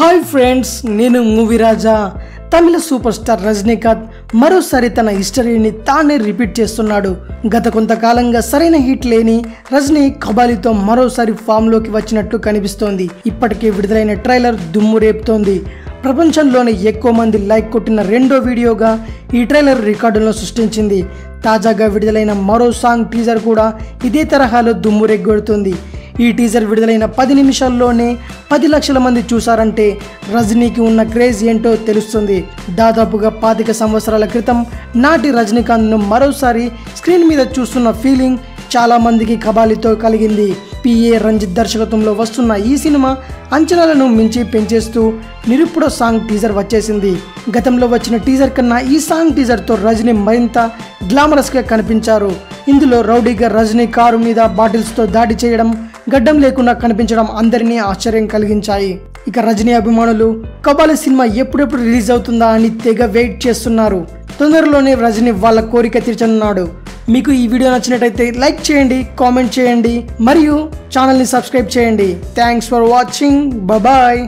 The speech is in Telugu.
హాయ్ ఫ్రెండ్స్, నేను మూవీ రాజా. తమిళ సూపర్ స్టార్ రజనీకాంత్ మరోసారి తన హిస్టరీని తానే రిపీట్ చేస్తున్నాడు. గత కొంతకాలంగా సరైన హిట్ లేని రజనీ కబాలీతో మరోసారి ఫామ్లోకి వచ్చినట్టు కనిపిస్తోంది. ఇప్పటికే విడుదలైన ట్రైలర్ దుమ్ము రేపుతోంది. ప్రపంచంలోనే ఎక్కువ మంది లైక్ కొట్టిన రెండో వీడియోగా ఈ ట్రైలర్ రికార్డులను సృష్టించింది. తాజాగా విడుదలైన మరో సాంగ్ టీజర్ కూడా ఇదే తరహాలో దుమ్ము రేగొడుతుంది. ఈ టీజర్ విడుదలైన 10 నిమిషాల్లోనే 10 లక్షల మంది చూసారంటే రజనీకి ఉన్న క్రేజ్ ఏంటో తెలుస్తుంది. దాదాపుగా 25 సంవత్సరాల క్రితం నాటి రజనీకాంత్ను మరోసారి స్క్రీన్ మీద చూస్తున్న ఫీలింగ్ చాలా మందికి కబాలీతో కలిగింది. పిఏ రంజిత్ దర్శకత్వంలో వస్తున్న ఈ సినిమా అంచనాలను మించి పెంచేస్తూ నిరుప్పుడో సాంగ్ టీజర్ వచ్చేసింది. గతంలో వచ్చిన టీజర్ కన్నా ఈ సాంగ్ టీజర్తో రజనీ మరింత గ్లామరస్గా కనిపించారు. ఇందులో రౌడీగా రజనీ కారు మీద బాటిల్స్తో దాడి చేయడం, గడ్డం లేకుండా కనిపించడం అందరినీ ఆశ్చర్యం కలిగించాయి. ఇక రజనీ అభిమానులు కబాలీ సినిమా ఎప్పుడెప్పుడు రిలీజ్ అవుతుందా అని తెగ వెయిట్ చేస్తున్నారు. తొందరలోనే రజనీ వాళ్ళ కోరిక తీర్చనున్నాడు. మీకు ఈ వీడియో నచ్చినట్టయితే లైక్ చేయండి, కామెంట్ చేయండి మరియు ఛానల్ని సబ్స్క్రైబ్ చేయండి. Thanks for watching. బాయ్.